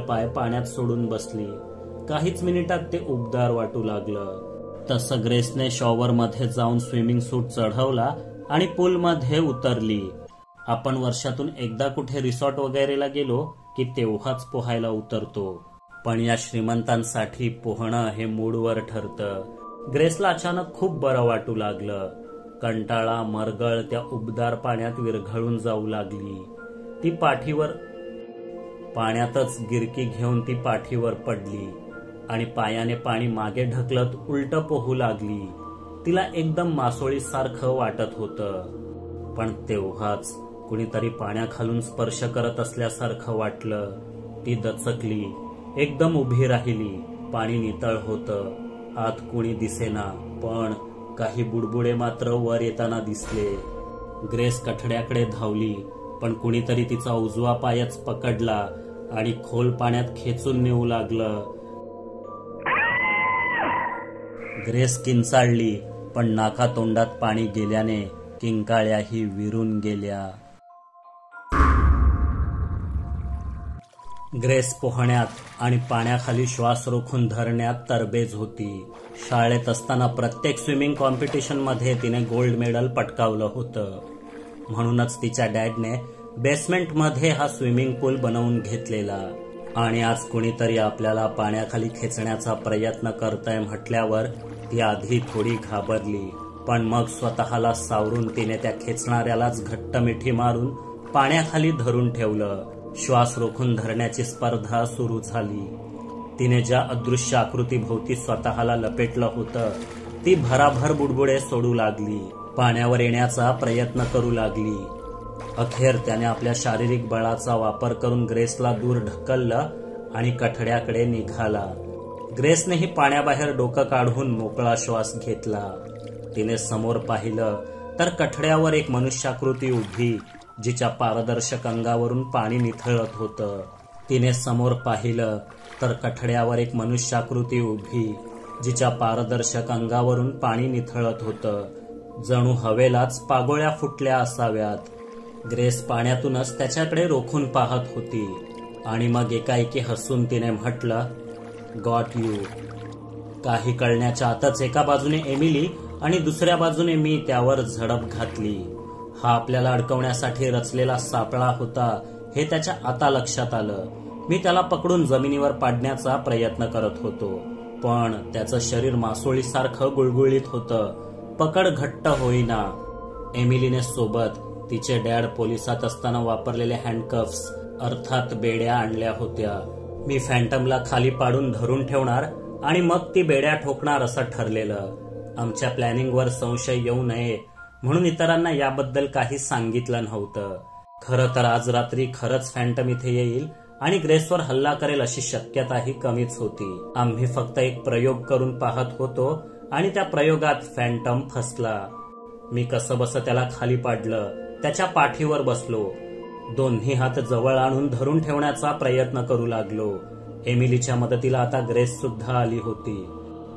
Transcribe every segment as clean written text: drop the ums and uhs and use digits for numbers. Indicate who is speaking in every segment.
Speaker 1: पाय पाण्यात सोडून बसली. काहीच मिनिटात ते उबदार वाटू लागलं. तसं ग्रेसने शॉवर मध्ये जाऊन स्विमिंग सूट चढवला आणि पूल मध्ये उतरली. आपण वर्षातून एकदा कुठे रिसॉर्ट वगैरेला गेलो की तेव्हाच पोहायला उतरतो, पण या श्रीमंतांसाठी पोहणं हे मूडवर ठरतं. ग्रेसला अचानक खूप बरं वाटू लागलं. कंटाळा मरगळ त्या उबदार पाण्यात विरघळून जाऊ लागली. ती पाण्यातच गिरकी घेऊन ती पाठीवर पडली आणि पायाने पाणी मागे ढकलत उलट पोहू लागली. तिला एकदम मासोळीसारखं वाटत होतं. पण तेव्हाच कुणीतरी पाण्याखालून स्पर्श करत असल्यासारखं वाटलं. ती दचकली, एकदम उभी राहिली. पाणी नितळ होतं. आत कुणी दिसेना, पण काही बुडबुडे मात्र वर येताना दिसले. ग्रेस कठड्याकडे धावली, पण कुणीतरी तिचा उजवा पायच पकडला आणि खोल पाण्यात खेचून नेऊ लागलं. ग्रेस किंचाळली, पण नाकातोंडात पाणी गेल्याने किंकाळ्याही विरून गेल्या. ग्रेस पोहण्यात आणि पाण्याखाली श्वास रोखून धरण्यात तरबेज होती. शाळेत असताना प्रत्येक स्विमिंग कॉम्पिटिशन मध्ये तिने गोल्ड मेडल पटकावलं होतं. म्हणूनच तिच्या डॅडने बेसमेंट मध्ये हा स्विमिंग पूल बनवून घेतलेला. आणि आज कुणीतरी आपल्याला पाण्याखाली खेचण्याचा प्रयत्न करतंय म्हटल्यावर ती आधी थोडी घाबरली, पण मग स्वतःला सावरून तिने त्या खेचणाऱ्यालाच घट्ट मिठी मारून पाण्याखाली धरून ठेवलं. श्वास रोखून धरण्याची स्पर्धा सुरू झाली. तिने ज्या अदृश्य आकृतीभोवती स्वतःला लपेटलं होतं ती भराभर बुडबुडे सोडू लागली. पाण्यावर येण्याचा प्रयत्न करू लागली. अखेर त्याने आपल्या शारीरिक बळाचा वापर करून ग्रेसला दूर ढकललं आणि कठड्याकडे निघाला. ग्रेसनेही पाण्याबाहेर डोकं काढून मोकळा श्वास घेतला. तिने समोर पाहिलं तर कठड्यावर एक मनुष्याकृती उभी, जिच्या पारदर्शक अंगावरून पाणी निथळत होतं. तिने समोर पाहिलं तर कठड्यावर एक मनुष्याकृती उभी, जिच्या पारदर्शक अंगावरून पाणी निथळत होतं. जणू हवेलाच पागोळ्या फुटल्या असाव्यात. ग्रेस पाण्यातूनच त्याच्याकडे रोखून पाहत होती आणि मग एकाएकी हसून तिने म्हटलं, गॉट यू. काही कळण्याच्या आतच एका बाजूने एमिली आणि दुसऱ्या बाजूने मी त्यावर झडप घातली. हा आपल्याला अडकवण्यासाठी रचलेला सापळा होता हे त्याच्या आता लक्षात आलं. मी त्याला पकडून जमिनीवर पाडण्याचा प्रयत्न करत होतो, पण त्याचं शरीर मासोळीसारखं गुळगुळीत होतं. पकड घट्ट होईना. एमिलीने सोबत तिचे डॅड पोलिसात असताना वापरलेले हँडकफ्स अर्थात बेड्या आणल्या होत्या. मी फॅन्टमला खाली पाडून धरून ठेवणार आणि मग ती बेड्या ठोकणार असं ठरलेलं. आमच्या प्लॅनिंगवर संशय येऊ नये म्हणून इतरांना याबद्दल काही सांगितलं नव्हतं. खरं तर आज रात्री खरंच फॅन्टम इथे येईल आणि ग्रेसवर हल्ला करेल अशी शक्यताही कमीच होती. आम्ही फक्त एक प्रयोग करून पाहत होतो आणि त्या प्रयोगात फॅन्टम फसला. मी कसंबसं त्याला खाली पाडलं. त्याच्या पाठीवर बसलो. दोन्ही हात जवळ आणून धरून ठेवण्याचा प्रयत्न करू लागलो. एमिलीच्या मदतीला आता ग्रेस सुद्धा आली होती.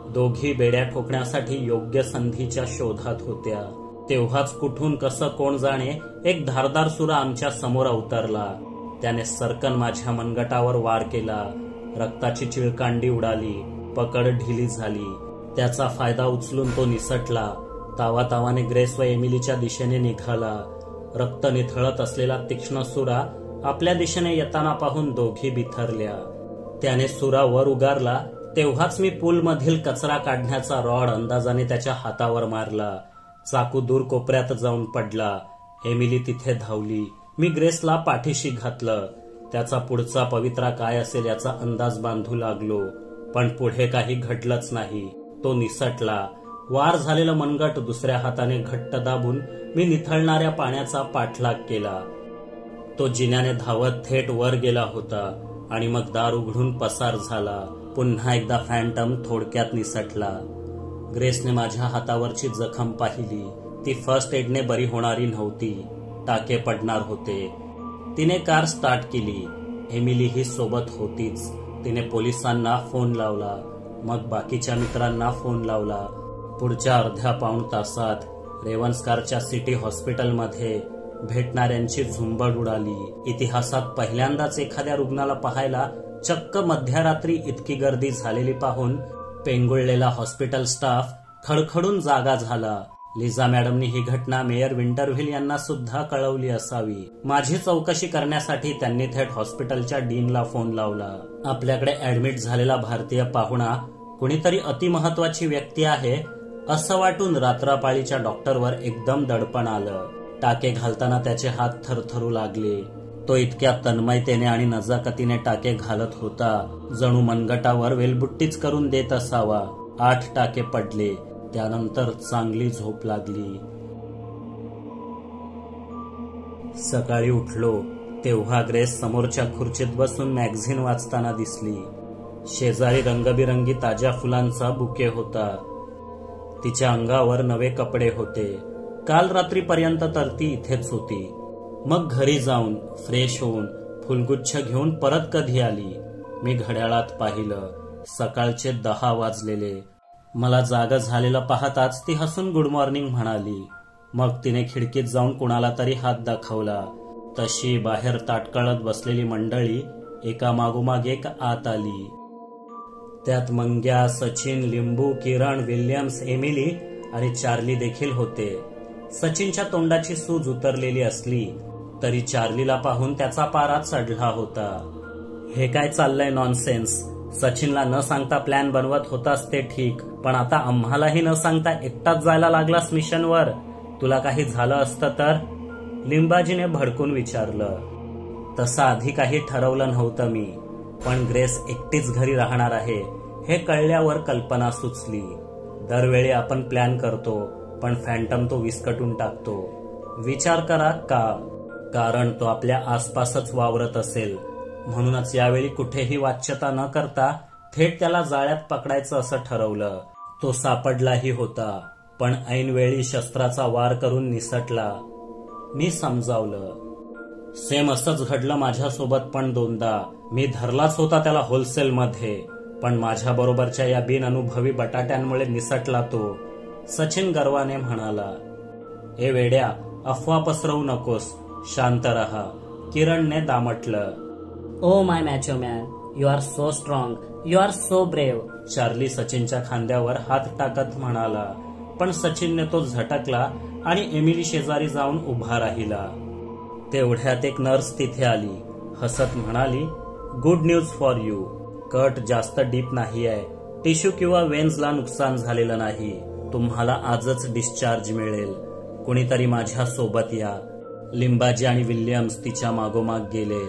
Speaker 1: दोघी बेड्या ठोकण्यासाठी योग्य संधीच्या शोधात होत्या. तेव्हाच कुठून कसं कोण जाणे एक धारदार सुरा आमच्या समोर अवतरला. त्याने सरकन माझ्या मनगटावर वार केला. रक्ताची चिळकांडी उडाली. पकड ढिली झाली. त्याचा फायदा उचलून तो निसटला. तावातावाने ग्रेस व एमिलीच्या दिशेने निघाला. रक्त निथळत असलेला तीक्ष्ण सुरा आपल्या दिशेने येताना पाहून दोघी बिथरल्या. त्याने सुरा वर उगारला तेव्हाच मी पूलमधील कचरा काढण्याचा रॉड अंदाजाने त्याच्या हातावर मारला. चाकू दूर कोपऱ्यात जाऊन पडला. एमिली तिथे धावली. मी ग्रेसला पाठीशी घातलं. त्याचा पुढचा पवित्रा काय असेल याचा अंदाज बांधू लागलो, पण पुढे काही घडलंच नाही. तो निसटला. वार झालेलं मनगट दुसऱ्या हाताने घट्ट दाबून मी निथळणाऱ्या पाण्याचा पाठलाग केला. तो जिन्याने धावत थेट वर गेला होता आणि मग दार उघडून पसार झाला. पुन्हा एकदा फॅन्टम थोडक्यात निसटला. ग्रेसने माझ्या हातावरची जखम पाहिली. ती फर्स्ट एडने बरी होणारी नव्हती. टाके पडणार होते. तिने कार स्टार्ट केली. एमिली ही सोबत होतीच. तिने पोलिसांना फोन लावला, मग बाकीच्या मित्रांना फोन लावला. पुढच्या अर्ध्या पाऊण तासात रेवन्सकारच्या सिटी हॉस्पिटलमध्ये भेटणाऱ्यांची झुंबड उडाली. इतिहासात पहिल्यांदाच एखाद्या रुग्णाला पाहायला चक्क मध्यरात्री इतकी गर्दी झालेली पाहून पेंगुळलेला हॉस्पिटल स्टाफ खडखडून जागा झाला. लिझा मॅडमनी ही घटना मेयर विंटरव्हिल यांना सुद्धा कळवली असावी. माझी चौकशी करण्यासाठी त्यांनी थेट हॉस्पिटलच्या डीनला फोन लावला. आपल्याकडे ऍडमिट झालेला भारतीय पाहुणा कुणीतरी अतिमहत्वाची व्यक्ती आहे असं वाटून रात्रपाळीच्या डॉक्टरवर एकदम दडपण आलं. टाके घालताना त्याचे हात थरथरू लागले. तो इतक्या तन्मयतेने आणि नजाकतीने टाके घालत होता जणू मनगटावर वेलबुट्टीच करून देत असावा. 8 टाके पडले. त्यानंतर चांगली झोप लागली. सकाळी उठलो तेव्हा ग्रेस समोरच्या खुर्चीत बसून मॅगझिन वाचताना दिसली. शेजारी रंगबिरंगी ताज्या फुलांचा बुके होता. तिच्या अंगावर नवे कपडे होते. काल रात्रीपर्यंत तर ती इथेच होती. मग घरी जाऊन फ्रेश होऊन फुलगुच्छ घेऊन परत कधी आली? मी घड्याळात पाहिलं. सकाळचे 10 वाजलेले. मला जाग झालेलं पाहताच ती हसून गुड मॉर्निंग म्हणाली. मग तिने खिडकीत जाऊन कुणाला तरी हात दाखवला. तशी बाहेर ताटकळत बसलेली मंडळी एका मागोमाग एक आत आली. त्यात मंग्या, सचिन, लिंबू, किरण, विल्यम्स, एमिली आणि चार्ली देखील होते. सचिनच्या तोंडाची सूज उतरलेली असली तरी चार्लीला पाहून त्याचा पारा चढला होता. हे काय चाललंय नॉनसेन्स? सचिनला न सांगता प्लॅन बनवत होतास ते ठीक, पण आता आम्हालाही न सांगता एकटाच जायला लागलास मिशनवर. तुला काही झालं असतं तर? लिंबाजीने भडकून विचारलं. तसं आधी काही ठरवलं नव्हतं मी, पण ग्रेस एकटीच घरी राहणार आहे हे कळल्यावर कल्पना सुचली. दरवेळी आपण प्लॅन करतो पण फॅन्टम तो विस्कटून टाकतो. विचार करा का? कारण तो आपल्या आसपासच वावरत असेल. म्हणूनच यावेळी कुठेही वाच्यता न करता थेट त्याला जाळ्यात पकडायचं असं ठरवलं. तो सापडलाही होता, पण ऐनवेळी शस्त्राचा वार करून निसटला. मी समजावलं. सेम असंच घडलं माझ्यासोबत पण 2दा. मी धरलाच होता त्याला होलसेलमध्ये, पण माझ्या बरोबरच्या या बिनअनुभवी बटाट्यांमुळे निसटला तो. सचिन गर्वाने म्हणाला. ए वेड्या, अफवा पसरवू नकोस, शांत रहा, किरणने दामटलं.
Speaker 2: Oh my macho man, you are so strong, you are so brave.
Speaker 1: Charlie सचिनच्या खांद्यावर हात टाकत म्हणाला. पण सचिनने तो झटकला आणि एमिली शेजारी जाऊन उभा राहिला. तेवढ्यात एक नर्स तिथे आली. हसत म्हणाली, good news for you. Cut जास्त डीप नाही आहे. टिश्यू किंवा वेन्सला नुकसान झालेलं नाही. तुम्हाला आजच डिस्चार्ज मिळेल. कुणीतरी माझ्या सोबत या. लिंबाजी आणि विल्यम्स तिच्या मागोमाग गेले.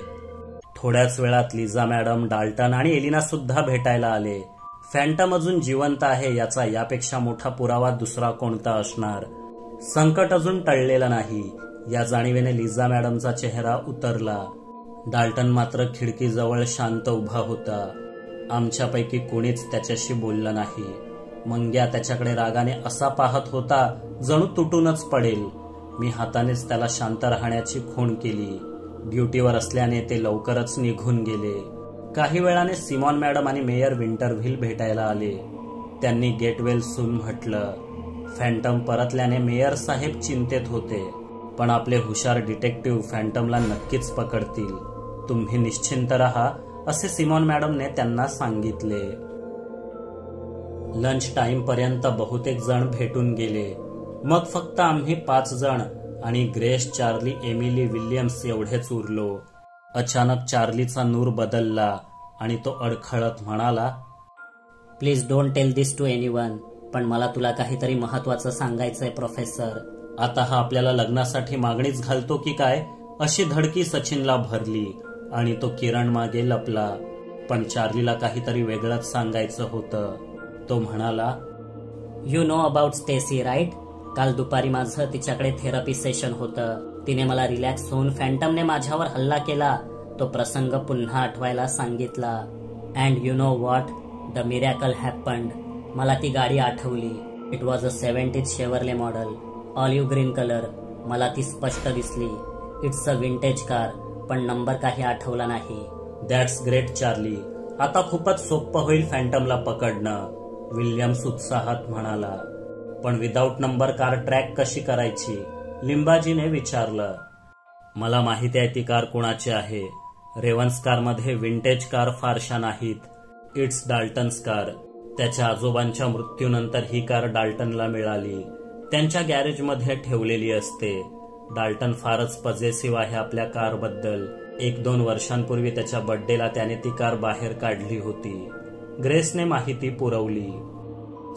Speaker 1: थोड्याच वेळात लिझा मॅडम, डाल्टन आणि एलिना सुद्धा भेटायला आले. फॅन्टम अजून जिवंत आहे याचा यापेक्षा मोठा पुरावा दुसरा कोणता असणार? संकट अजून टळलेलं नाही या जाणीवेने लिझा मॅडमचा चेहरा उतरला. डाल्टन मात्र खिडकीजवळ शांत उभा होता. आमच्यापैकी कोणीच त्याच्याशी बोललं नाही. मंग्या त्याच्याकडे रागाने असा पाहत होता जणू तुटूनच पडेल. मी हातानेच त्याला शांत राहण्याची खूण केली. ड्युटीवर असल्याने ते लवकरच निघून गेले. काही वेळाने सिमॉन मॅडम आणि मेयर विंटरव्हिल भेटायला आले. त्यांनी गेटवेल सून म्हटलं. फॅन्टम परतल्याने मेयर साहेब चिंतेत होते, पण आपले हुशार डिटेक्टिव्ह फॅन्टमला नक्कीच पकडतील. तुम्ही निश्चिंत राहा असे सिमॉन मॅडमने त्यांना सांगितले. लंच टाइम पर्यंत बहुतेक जण भेटून गेले. मग फक्त आम्ही 5 जण आणि ग्रेस, चार्ली, एमिली, विल्यम्स एवढेच उरलो. अचानक चार्लीचा नूर बदलला आणि तो अडखळत म्हणाला,
Speaker 2: please don't tell this to anyone, पण मला तुला काहीतरी महत्वाचं सांगायचंय प्रोफेसर.
Speaker 1: आता हा आपल्याला लग्नासाठी मागणीच घालतो की काय अशी धडकी सचिनला भरली आणि तो किरण मागे लपला. पण चार्लीला काहीतरी वेगळंच सांगायचं होतं. तो म्हणाला,
Speaker 2: you know about Stacy right? काल दुपारी माझं तिच्याकडे थेरपी सेशन होतं. तिने मला रिलॅक्स होऊन फॅन्टमने माझ्यावर हल्ला केला तो प्रसंग पुन्हा आठवायला सांगितला. And you know what, the miracle happened. मला ती गाडी आठवली. It was a 70s Chevrolet model, olive green colour. मला ती स्पष्ट दिसली. इट्स अ विंटेज कार, पण नंबर काही आठवला नाही.
Speaker 1: That's great Charlie. आता खूपच सोपं होईल फॅन्टमला पकडणं, विल्यम्स उत्साहात म्हणाला. पण विदाऊट नंबर कार ट्रॅक कशी करायची? लिंबाजीने विचारलं. मला माहिती आहे ती कार कोणाची आहे. रेव्हन्स कारमध्ये विंटेज कार फारशा नाहीत. It's Dalton's car. त्याच्या आजोबांच्या मृत्यूनंतर ही कार डाल्टनला मिळाली. त्यांच्या गॅरेजमध्ये ठेवलेली असते. डाल्टन फारच पजेसिव्ह आहे आपल्या कारबद्दल. 1-2 वर्षांपूर्वी त्याच्या बर्थडेला त्याने ती कार बाहेर काढली होती. ग्रेसने माहिती पुरवली.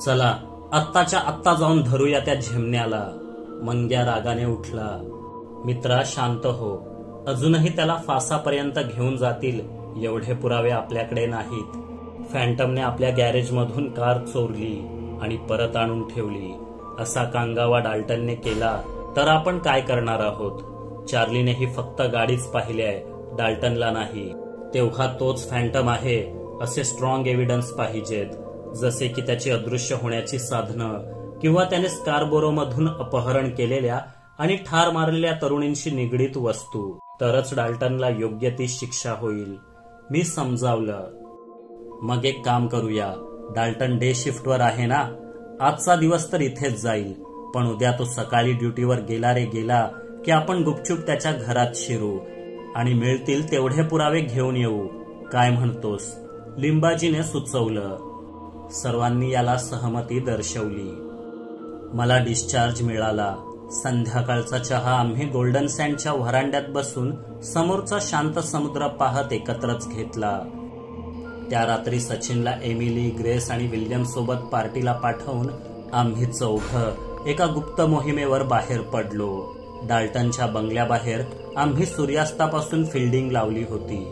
Speaker 1: चला आत्ताच्या आत्ता जाऊन धरूया त्या झेमण्याला. मंग्या रागाने उठला. मित्रा शांत हो. अजूनही त्याला फासापर्यंत घेऊन जातील एवढे पुरावे आपल्याकडे नाहीत. फॅन्टमने आपल्या गॅरेजमधून कार चोरली आणि परत आणून ठेवली. असा कांगावा डाल्टनने केला तर आपण काय करणार आहोत? चार्लीनेही फक्त गाडीच पाहिली आहे, डाल्टनला नाही. तेव्हा तोच फॅन्टम आहे असे स्ट्रॉंग एव्हिडन्स पाहिजेत, जसे की त्याची अदृश्य होण्याची साधनं किंवा त्याने स्कारबोरोमधून अपहरण केलेल्या आणि ठार मारलेल्या तरुणींशी निगडीत वस्तू. तरच डाल्टनला योग्य ती शिक्षा होईल. मी समजावलं. मग एक काम करूया. डाल्टन डे शिफ्टवर आहे ना, आजचा दिवस तर इथेच जाईल, पण उद्या तो सकाळी ड्युटीवर गेला रे गेला की आपण गुपचूप त्याच्या घरात शिरू आणि मिळतील तेवढे पुरावे घेऊन येऊ. काय म्हणतोस? लिंबाजीने सुचवलं. सर्वांनी याला सहमती दर्शवली. मला डिस्चार्ज मिळाला. संध्याकाळचा चहा आम्ही गोल्डन सँडच्या व्हरांड्यात बसून समोरचा शांत समुद्र पाहत एकत्रच घेतला. त्या रात्री सचिनला एमिली, ग्रेस आणि विल्यम सोबत पार्टीला पाठवून आम्ही चौघं एका गुप्त मोहिमेवर बाहेर पडलो. डाल्टनच्या बंगल्याबाहेर आम्ही सूर्यास्तापासून फिल्डिंग लावली होती.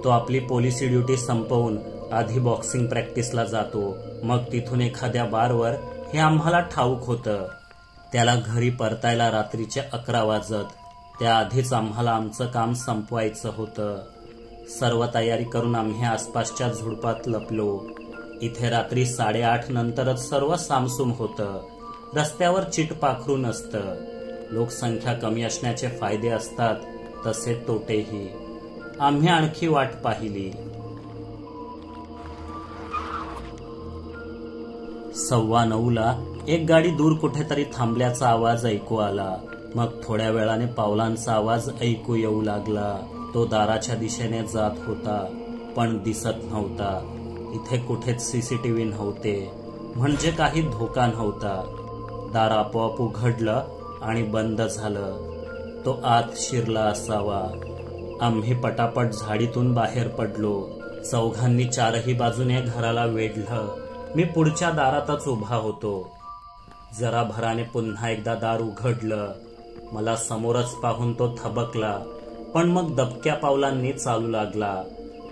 Speaker 1: तो आपली पोलिसी ड्युटी संपवून आधी बॉक्सिंग प्रॅक्टिसला जातो, मग तिथून एखाद्या बारवर. हे आम्हाला ठाऊक होतं. त्याला घरी परतायला रात्रीचे 11 वाजत. त्याआधीच आम्हाला आमचं काम संपवायचं होतं. सर्व तयारी करून आम्ही आसपासच्या झुडपात लपलो. इथे रात्री 8:30 नंतरच सर्व सामसूम होतं. रस्त्यावर चिटपाखरू नसतं. लोकसंख्या कमी असण्याचे फायदे असतात, तसे तोटेही. आम्ही आणखी वाट पाहिली. 9:15ला एक गाडी दूर कुठेतरी थांबल्याचा आवाज ऐकू आला. मग थोड्या वेळाने पावलांचा आवाज ऐकू येऊ लागला. तो दाराच्या दिशेने जात होता, पण दिसत नव्हता. इथे कुठेच सीसीटीव्ही नव्हते, म्हणजे काही धोका नव्हता. दार आपोआप उघडलं आणि बंद झालं. तो आत शिरला असावा. आम्ही पटापट झाडीतून बाहेर पडलो. चौघांनी चारही बाजूने घराला वेढलं. मी पुढच्या दारातच उभा होतो. जरा भराने पुन्हा एकदा दार उघडलं. मला समोरच पाहून तो थबकला, पण मग दबक्या पावलांनी चालू लागला.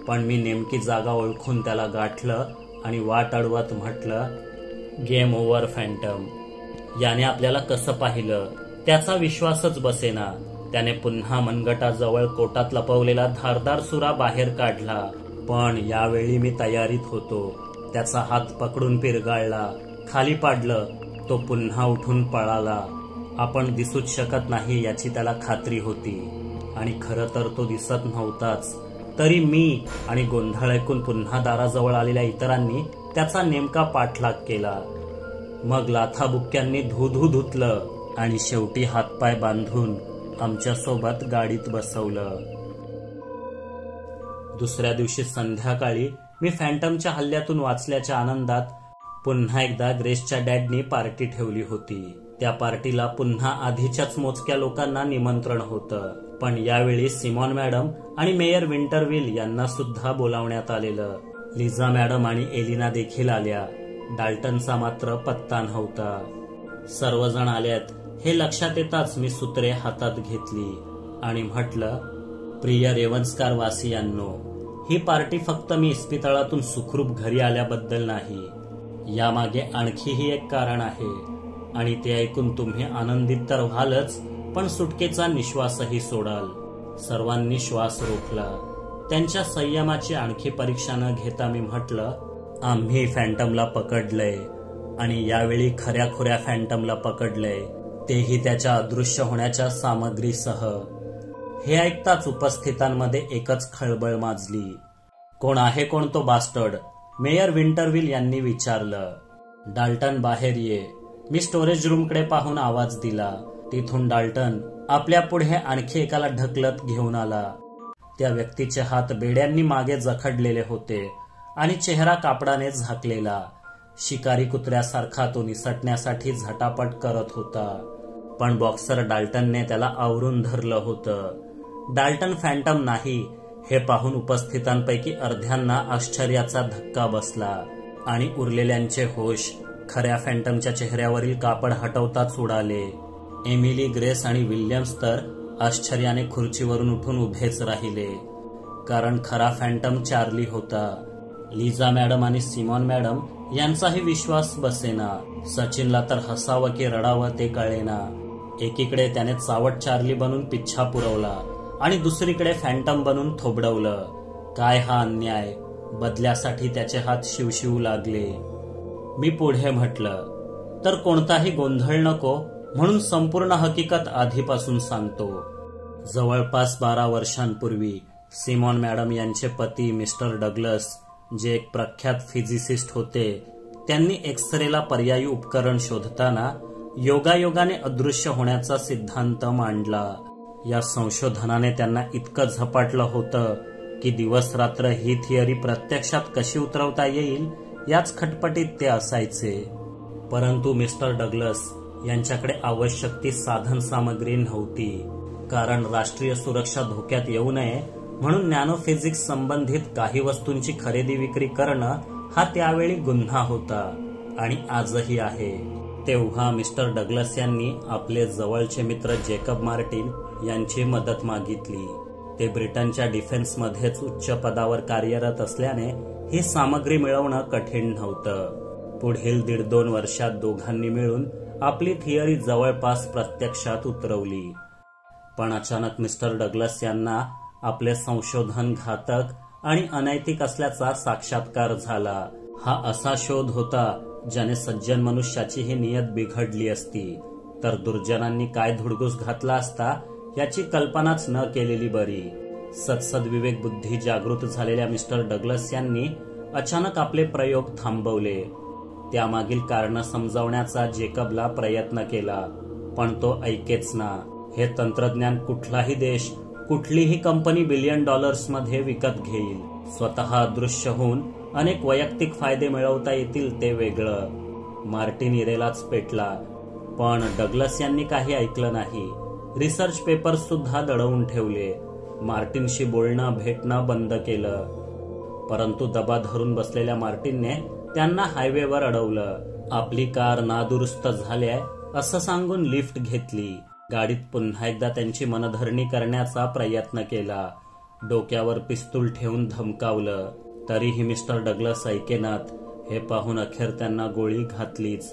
Speaker 1: पण मी नेमकी जागा ओळखून त्याला गाठलं आणि वाट अडवत म्हटलं, गेम ओव्हर फॅन्टम. याने आपल्याला कसं पाहिलं त्याचा विश्वासच बसेना. त्याने पुन्हा मनगटाजवळ कोटात लपवलेला धारदार सुरा बाहेर काढला. पण यावेळी मी तयारीत होतो. त्याचा हात पकडून पिरगाळला, खाली पाडलं. तो पुन्हा उठून पळाला. आपण दिसूच शकत नाही याची त्याला खात्री होती, आणि खरं तर तो दिसत नव्हताच. तरी मी आणि गोंधळ ऐकून पुन्हा दाराजवळ आलेल्या इतरांनी त्याचा नेमका पाठलाग केला. मग लाथाबुक्क्यांनी धू धुतलं आणि शेवटी हातपाय बांधून आमच्यासोबत गाडीत बसवलं. दुसऱ्या दिवशी संध्याकाळी मी फॅन्टमच्या हल्ल्यातून वाचल्याच्या आनंदात पुन्हा एकदा ग्रेसच्या डॅडनी पार्टी ठेवली होती. त्या पार्टीला पुन्हा आधीच्याच मोजक्या लोकांना निमंत्रण होतं, पण यावेळी सिमॉन मॅडम आणि मेयर विंटरविल यांना सुद्धा बोलावण्यात आलेलं. लिझा मॅडम आणि एलिना देखील आल्या. डाल्टनचा मात्र पत्ता नव्हता. सर्वजण आल्यात हे लक्षात येताच मी सूत्रे हातात घेतली आणि म्हटलं, प्रिय रेव्हन्सकार वासियांनो, ही पार्टी फक्त मी इस्पितळातून सुखरूप घरी आल्याबद्दल नाही. यामागे आणखीही एक कारण आहे, आणि ते ऐकून तुम्ही आनंदित तर व्हालच, पण सुटकेचा निश्वासही सोडाल. सर्वांनी श्वास रोखला. त्यांच्या संयमाची आणखी परीक्षा न घेता मी म्हटलं, आम्ही फॅन्टमला पकडलंय, आणि यावेळी खऱ्याखुऱ्या फॅन्टमला पकडलंय, तेही त्याच्या अदृश्य होण्याच्या सामग्रीसह. हे ऐकताच उपस्थितांमध्ये एकच खळबळ माजली. कोण आहे कोण तो बास्टर्ड? मेयर विंटरविल यांनी विचारलं. डाल्टन बाहेर ये. मी स्टोरेज रूमकडे पाहून आवाज दिला. तिथून डाल्टन आपल्या पुढे आणखी एकाला ढकलत घेऊन आला. त्या व्यक्तीचे हात बेड्यांनी मागे जखडलेले होते आणि चेहरा कापडाने झाकलेला. शिकारी कुत्र्यासारखा तो निसटण्यासाठी झटापट करत होता, पण बॉक्सर डाल्टनने त्याला आवरून धरलं होतं. डाल्टन फॅन्टम नाही हे पाहून उपस्थितांपैकी अर्ध्यांना आश्चर्याचा धक्का बसला आणि उरलेल्यांचे होश खऱ्या फॅन्टमच्या चेहऱ्यावरील कापड हटवताच उडाले. एमिली, ग्रेस आणि विल्यम्स तर आश्चर्याने खुर्चीवरून उठून उभेच राहिले, कारण खरा फॅन्टम चार्ली होता. लिझा मॅडम आणि सिमॉन मॅडम यांचाही विश्वास बसेना. सचिनला तर हसावं की रडावं ते कळेना. एकीकडे त्याने चावट चार्ली बनून पिच्छा पुरवला आणि दुसरीकडे फॅन्टम बनून थोबडवलं. काय हा अन्याय! बदल्यासाठी त्याचे हात शिवशिवू लागले. मी पुढे म्हटलं, तर कोणताही गोंधळ नको म्हणून संपूर्ण हकीकत आधीपासून सांगतो. जवळपास 12 वर्षांपूर्वी सिमॉन मॅडम यांचे पती मिस्टर डग्लस, जे एक प्रख्यात फिजिसिस्ट होते, त्यांनी एक्सरेला पर्यायी उपकरण शोधताना योगायोगाने अदृश्य होण्याचा सिद्धांत मांडला. या संशोधनाने त्यांना इतकं झपाटलं होतं की दिवस रात्र ही थिअरी प्रत्यक्षात कशी उतरवता येईल याच खटपटीत ते असायचे. परंतु मिस्टर डग्लस यांच्याकडे आवश्यक ती साधन सामग्री नव्हती, कारण राष्ट्रीय सुरक्षा धोक्यात येऊ नये म्हणून नॅनो फिजिक्स संबंधित काही वस्तूंची खरेदी विक्री करणं हा त्यावेळी गुन्हा होता आणि आजही आहे. तेव्हा मिस्टर डग्लस यांनी आपले जवळचे मित्र जेकब मार्टिन यांची मदत मागितली. ते ब्रिटनच्या डिफेन्समध्येच उच्च पदावर कार्यरत असल्याने ही सामग्री मिळवणं कठीण नव्हतं. पुढील 1.5-2 वर्षात दोघांनी मिळून आपली थिअरी जवळपास प्रत्यक्षात उतरवली. पण अचानक मिस्टर डग्लस यांना आपले संशोधन घातक आणि अनैतिक असल्याचा साक्षात्कार झाला. हा असा शोध होता ज्याने सज्जन मनुष्याची नियत बिघडली असती, तर दुर्जनांनी काय धुडगूस घातला असता याची कल्पनाच न केलेली बरी. सदसद्विवेक बुद्धी जागृत झालेल्या मिस्टर डग्लस यांनी अचानक आपले प्रयोग थांबवले. त्यामागील कारण समजावण्याचा जेकबला प्रयत्न केला, पण तो ऐकेच ना. हे तंत्रज्ञान कुठलाही देश, कुठलीही कंपनी $1 बिलियन मध्ये विकत घेईल. स्वतः अदृश्य होऊन अनेक वैयक्तिक फायदे मिळवता येतील ते वेगळं. मार्टिन इरेलाच पेटला, पण डग्लस यांनी काही ऐकलं नाही. रिसर्च पेपर्स सुद्धा दडवून ठेवले. मार्टिनशी बोलणं भेटणं बंद केलं. परंतु दबा धरून बसलेल्या मार्टिनने त्यांना हायवेवर अडवलं. आपली कार नादुरुस्त झालीय असं सांगून लिफ्ट घेतली. गाडीत पुन्हा एकदा त्यांची मनधरणी करण्याचा प्रयत्न केला. डोक्यावर पिस्तूल ठेवून धमकावलं, तरीही मिस्टर डग्लस ऐकेनात. हे पाहून अखेर त्यांना गोळी घातलीच.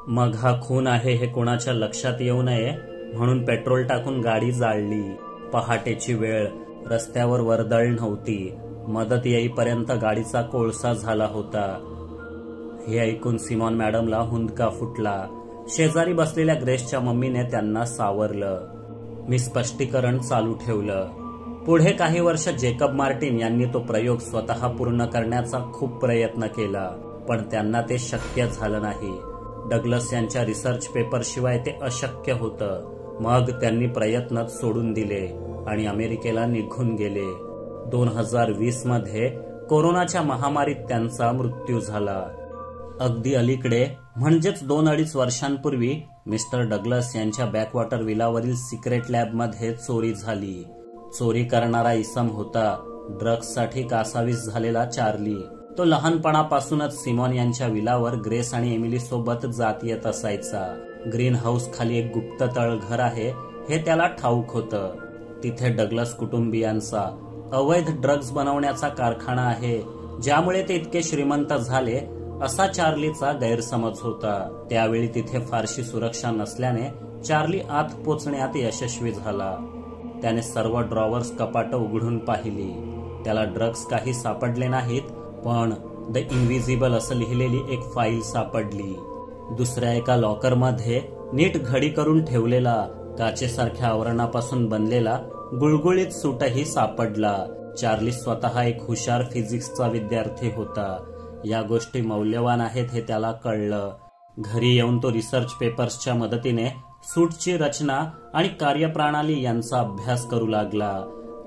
Speaker 1: मग हा खून आहे हे कोणाच्या लक्षात येऊ नये म्हणून पेट्रोल टाकून गाडी जाळली. पहाटेची वेळ, रस्त्यावर वर्दळ नव्हती. मदत येईपर्यंत गाडीचा कोळसा झाला होता. हे ऐकून सिमॉन मॅडमला हुंदका फुटला. शेजारी बसलेल्या ग्रेसच्या मम्मीने त्यांना सावरलं. मी स्पष्टीकरण चालू ठेवलं. पुढे काही वर्ष जेकब मार्टिन यांनी तो प्रयोग स्वतः पूर्ण करण्याचा खूप प्रयत्न केला, पण त्यांना ते शक्य झालं नाही. डग्लस यांच्या रिसर्च पेपरशिवाय ते अशक्य होतं. मग त्यांनी प्रयत्नच सोडून दिले आणि अमेरिकेला निघून गेले. 2020 मध्ये कोरोनाच्या महामारीत त्यांचा मृत्यू झाला. अगदी अलीकडे म्हणजेच 2-2.5 वर्षांपूर्वी मिस्टर डग्लस यांच्या बॅकवॉटर विलावरील सिक्रेट लॅबमध्ये चोरी झाली. चोरी करणारा इसम होता ड्रग्जसाठी कासावीस झालेला चार्ली. तो लहानपणापासूनच सिमॉन यांच्या विलावर ग्रेस आणि एमिली सोबत जात येत असायचा. ग्रीन हाऊस खाली एक गुप्त तळघर आहे हे त्याला ठाऊक होतं. तिथे डग्लस कुटुंबियांचा अवैध ड्रग्ज बनवण्याचा कारखाना आहे, ज्यामुळे ते इतके श्रीमंत झाले असा चार्लीचा गैरसमज होता. त्यावेळी तिथे फारशी सुरक्षा नसल्याने चार्ली आत पोचण्यात यशस्वी झाला. त्याने सर्व ड्रॉवर्स कपाटं उघडून पाहिली. त्याला ड्रग्ज काही सापडले नाहीत, पण द इनव्हिजिबल असं लिहिलेली एक फाईल सापडली. दुसऱ्या एका लॉकरमध्ये नीट घडी करून ठेवलेला काचेसारख्या आवरणापासून बनलेला गुळगुळीत सूटही सापडला. चार्ली स्वतः एक हुशार फिजिक्सचा विद्यार्थी होता. या गोष्टी मौल्यवान आहेत हे त्याला कळलं. घरी येऊन तो रिसर्च पेपर्सच्या मदतीने सूटची रचना आणि कार्यप्रणाली यांचा अभ्यास करू लागला.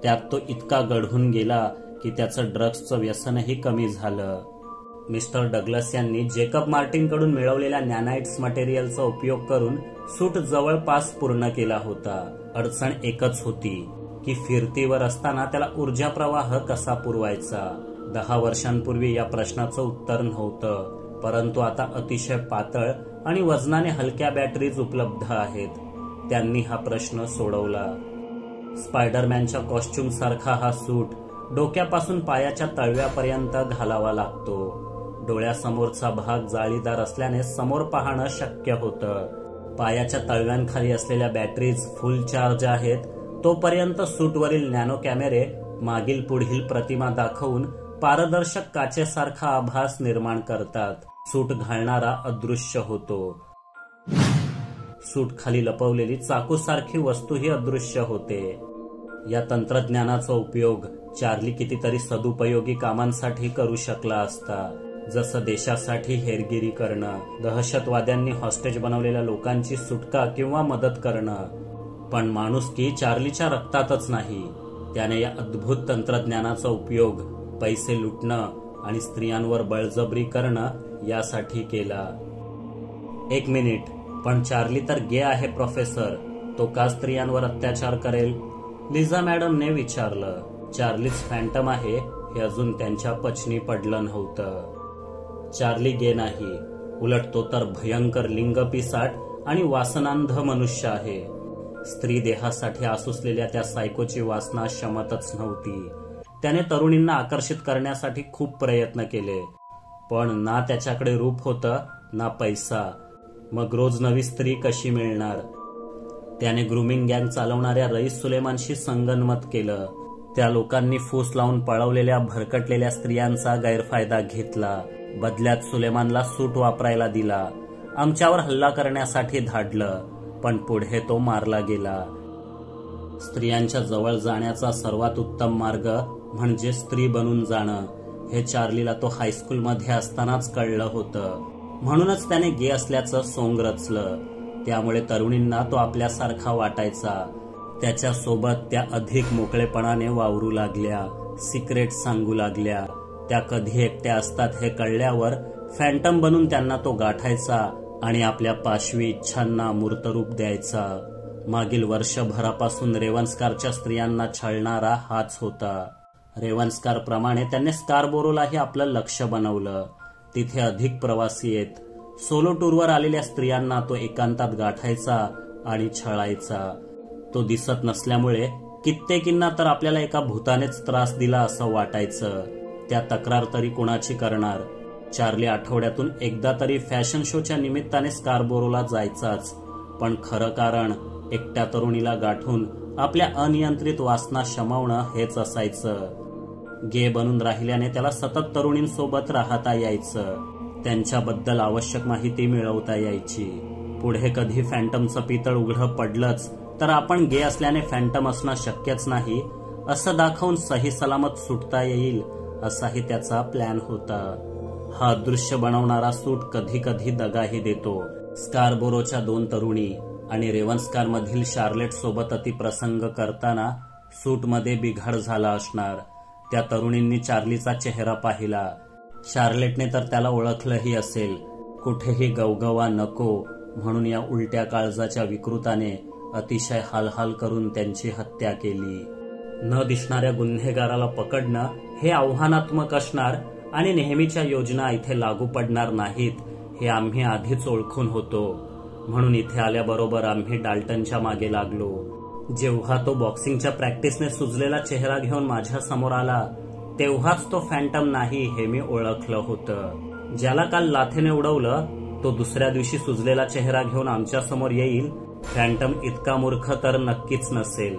Speaker 1: त्यात तो इतका गढून गेला की त्याचं ड्रग्सचं व्यसनही कमी झालं. मिस्टर डग्लस यांनी जेकब मार्टिनकडून मिळवलेल्या नॅनाइट्स मटेरियलचा उपयोग करून सूट जवळपास पूर्ण केला होता. अडचण एकच होती की फिरतीवर असताना त्याला ऊर्जा प्रवाह कसा पुरवायचा. 10 वर्षांपूर्वी या प्रश्नाचं उत्तर नव्हतं, परंतु आता अतिशय पातळ आणि वजनाने हलक्या बॅटरीज उपलब्ध आहेत. त्यांनी हा प्रश्न सोडवला. स्पायडरमॅनच्या कॉस्ट्युम सारखा हा सूट डोक्यापासून पायाच्या तळव्यापर्यंत घालावा लागतो. डोळ्यासमोरचा भाग जाळीदार असल्याने समोर पाहणं शक्य होतं. पायाच्या तळव्यांखाली असलेल्या बॅटरीज फुल चार्ज आहेत तोपर्यंत सूटवरील नॅनो कॅमेरे मागील पुढील प्रतिमा दाखवून पारदर्शक काचेसारखा आभास निर्माण करतात. सूट घालणारा अदृश्य होतो. सूट खाली लपवलेली चाकूसारखी वस्तूही अदृश्य होते. या तंत्रज्ञानाचा उपयोग चार्ली कितीतरी सदुपयोगी कामांसाठी करू शकला असता, जसं देशासाठी हेरगिरी करणं, दहशतवाद्यांनी हॉस्टेज बनवलेल्या लोकांची सुटका किंवा मदत करणं. पण माणुसकी चार्लीच्या रक्तातच नाही. त्याने या अद्भुत तंत्रज्ञानाचा उपयोग पैसे लुटणं आणि स्त्रियांवर बळजबरी करणं यासाठी केला. 1 मिनिट, पण चार्ली तर गे आहे प्रोफेसर, तो का स्त्रियांवर अत्याचार करेल? लिझा मॅडमने विचारलं. चार्लीच फॅन्टम आहे हे अजून त्यांच्या पचनी पडलं नव्हतं. चार्ली गे नाही, उलट तो तर भयंकर लिंगपिसाट आणि वासनांध मनुष्य आहे. स्त्री देहासाठी आसुसलेल्या त्या सायकोची वासना शमतच नव्हती. त्याने तरुणींना आकर्षित करण्यासाठी खूप प्रयत्न केले, पण ना त्याच्याकडे रूप होतं ना पैसा. मग रोज नवी स्त्री कशी मिळणार? त्याने ग्रूमिंग गँग चालवणाऱ्या रईस सुलेमानशी संगनमत केलं. त्या लोकांनी फूस लावून पळवलेल्या भरकटलेल्या स्त्रियांचा गैरफायदा घेतला. बदल्यात सुलेमानला सूट वापरायला दिला. आमच्यावर हल्ला करण्यासाठी धाडलं, पण पुढे तो मारला गेला. स्त्रियांच्या जवळ जाण्याचा सर्वात उत्तम मार्ग म्हणजे स्त्री बनून जाणं हे चार्लीला तो हायस्कूलमध्ये असतानाच कळलं होतं. म्हणूनच त्याने गे असल्याचं सोंग रचलं. त्यामुळे तरुणींना तो आपल्यासारखा वाटायचा. त्याच्यासोबत त्या अधिक मोकळेपणाने वावरू लागल्या, सिक्रेट सांगू लागल्या. त्या कधी एकट्या असतात हे कळल्यावर फॅन्टम बनून त्यांना तो गाठायचा आणि आपल्या पाशवी इच्छांना मूर्तरूप द्यायचा. मागील वर्षभरापासून रेवन्सकारच्या स्त्रियांना छळणारा हाच होता. रेवन्सकार प्रमाणे त्यांनी स्कारबोरोलाही आपलं लक्ष बनवलं. तिथे अधिक प्रवासी येत. सोलो टूरवर आलेल्या स्त्रियांना तो एकांतात गाठायचा आणि छळायचा. तो दिसत नसल्यामुळे कित्येकींना तर आपल्याला एका भूतानेच त्रास दिला असं वाटायचं. त्या तक्रार तरी कोणाची करणार? चार्ली आठवड्यातून एकदा तरी फॅशन शोच्या निमित्ताने स्कारबोरोला जायचाच. पण खरं कारण एकट्या तरुणीला गाठून आपल्या अनियंत्रित वासना शमवणं हेच असायचं. गे बनून राहिल्याने त्याला सतत तरुणींसोबत राहता यायचं. त्यांच्याबद्दल आवश्यक माहिती मिळवता यायची. पुढे कधी फॅन्टमचं पितळ उघडं पडलंच तर आपण गे असल्याने फॅन्टम असणं शक्यच नाही असं दाखवून सही सलामत सुटता येईल असाही त्याचा प्लॅन होता. हा अदृश्य बनवणारा सूट कधी कधी दगाही देतो. स्कारबोरोच्या 2 तरुणी आणि रेवन्सकार मधील शार्लेट सोबत अतिप्रसंग करताना सूटमध्ये बिघाड झाला असणार. त्या तरुणींनी चार्लीचा चेहरा पाहिला. शार्लेटने तर त्याला ओळखलंही असेल. कुठेही गवगवा नको म्हणून या उलट्या काळजाच्या विकृताने अतिशय हालहाल करून त्यांची हत्या केली. न दिसणाऱ्या गुन्हेगाराला पकडणं हे आव्हानात्मक असणार आणि नेहमीच्या योजना इथे लागू पडणार नाहीत हे आम्ही आधीच ओळखून होतो. म्हणून इथे आल्याबरोबर आम्ही डाल्टनच्या मागे लागलो. जेव्हा तो बॉक्सिंगच्या प्रॅक्टिसने सुजलेला चेहरा घेऊन माझ्या समोर आला तेव्हाच तो फॅन्टम नाही हे मी ओळखलं होतं. ज्याला काल लाथेने उडवलं तो दुसऱ्या दिवशी सुजलेला चेहरा घेऊन आमच्या समोर येईल. फॅन्टम इतका मूर्ख तर नक्कीच नसेल.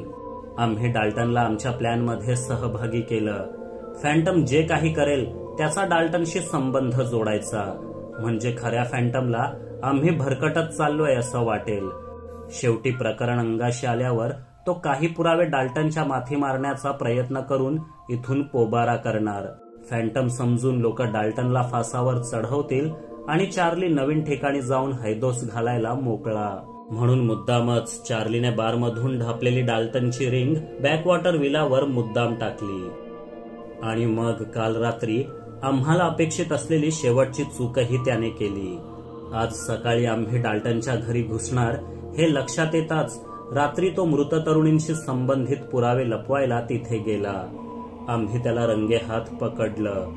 Speaker 1: आम्ही डाल्टनला आमच्या प्लॅनमध्ये सहभागी केलं. फॅन्टम जे काही करेल त्याचा डाल्टनशी संबंध जोडायचा, म्हणजे खऱ्या फॅन्टमला आम्ही भरकटत चाललोय असं वाटेल. शेवटी प्रकरण अंगाशी आल्यावर तो काही पुरावे डाल्टनच्या माथी मारण्याचा प्रयत्न करून इथून पोबारा करणार. फॅन्टम समजून लोक डाल्टनला फासावर चढवतील आणि चार्ली नवीन ठिकाणी जाऊन हैदोस घालायला मोकळा. म्हणून मुद्दामच चार्लीने बारमधून ढापलेली डाल्टनची रिंग बॅकवॉटर विलावर मुद्दाम टाकली. आणि मग काल रात्री आम्हाला अपेक्षित असलेली शेवटची चूकही त्याने केली. आज सकाळी आम्ही डाल्टनच्या घरी घुसणार हे लक्षात येताच रात्री तो मृत तरुणींशी संबंधित पुरावे लपवायला तिथे गेला. आम्ही त्याला रंगेहात पकडलं,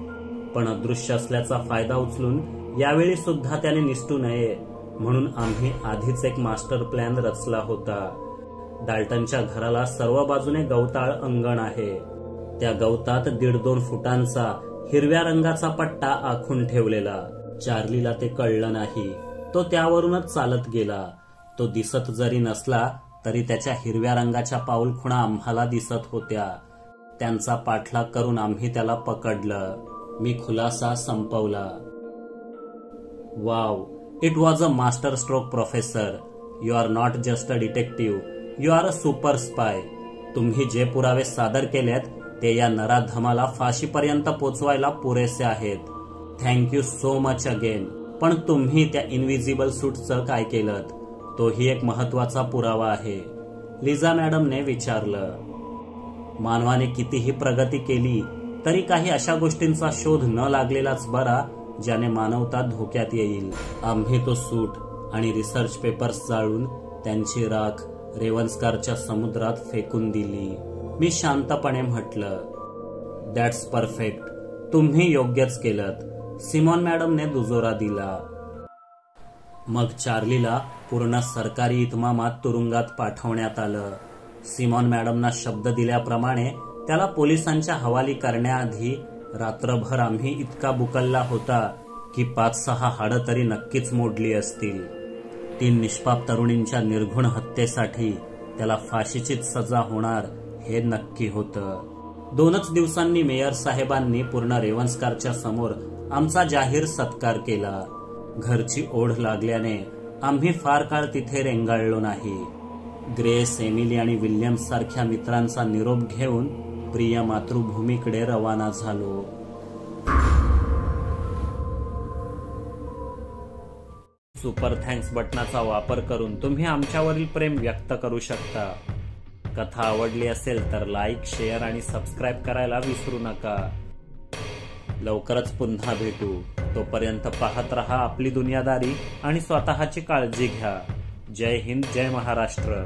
Speaker 1: पण अदृश्य असल्याचा फायदा उचलून यावेळी सुद्धा त्याने निसटू नये म्हणून आम्ही आधीच एक मास्टर प्लॅन रचला होता. डाल्टनच्या घराला सर्व बाजूने गवताळ अंगण आहे. त्या गवतात 1.5-2 फुटांचा हिरव्या रंगाचा पट्टा आखून ठेवलेला. चार्लीला ते कळलं नाही. तो त्यावरूनच चालत गेला. तो दिसत जरी नसला तरी त्याच्या हिरव्या रंगाच्या पाऊलखुणा आम्हाला दिसत होत्या. त्यांचा पाठलाग करून आम्ही त्याला पकडलं. मी खुलासा संपवला. Wow, it was a master stroke professor. You are not just a detective, you are a super spy. तुम्ही जे पुरावे सादर केलेत ते या नराधमाला फाशीपर्यंत पोचवायला पुरेसे आहेत. Thank you so much again. पण तुम्ही त्या इनव्हिजिबल सूटचं काय केलं? तोही एक महत्वाचा पुरावा आहे, लिझा मॅडमने विचारलं. मानवाने कितीही प्रगती केली तरी काही अशा गोष्टींचा शोध न लागलेलाच बरा ज्याने मानवता धोक्यात येईल. आम्ही तो सूट आणि रिसर्च पेपर्स जाळून त्यांची राख रेवन्स्कारच्या समुद्रात फेकून दिली. मी शांतपणे म्हटलं, दॅट्स परफेक्ट. तुम्ही योग्यच केलं. सिमॉन मॅडमने दुजोरा दिला. मग चार्लीला पूर्ण सरकारी इतमामात तुरुंगात पाठवण्यात आलं. सिमॉन मॅडमना शब्द दिल्याप्रमाणे त्याला पोलिसांच्या हवाली करण्याआधी रात्रभर आम्ही इतका बुकलला होता की 5-6 हाडं तरी नक्कीच मोडली असतील. 3 निष्पाप तरुणींच्या निर्घुण हत्येसाठी त्याला फाशीचीच सजा होणार हे नक्की होतं. 2च दिवसांनी मेयर साहेबांनी पूर्ण रेवन्स्कारच्या समोर आमचा जाहीर सत्कार केला. घरची ओढ लागल्याने आम्ही फार काळ तिथे रेंगाळलो नाही. ग्रेस, एमिली आणि विल्यम्स सारख्या मित्रांचा निरोप घेऊन प्रिय मातृभूमीकडे रवाना झालो. सुपर थँक्स बटनाचा वापर करून तुम्ही आमच्यावरील प्रेम व्यक्त करू शकता. कथा आवडली असेल तर लाईक, शेअर आणि सबस्क्राईब करायला विसरू नका. लवकरच पुन्हा भेटू. तोपर्यंत पाहत रहा आपली दुनियादारी आणि स्वतःची काळजी घ्या. जय हिंद, जय महाराष्ट्र.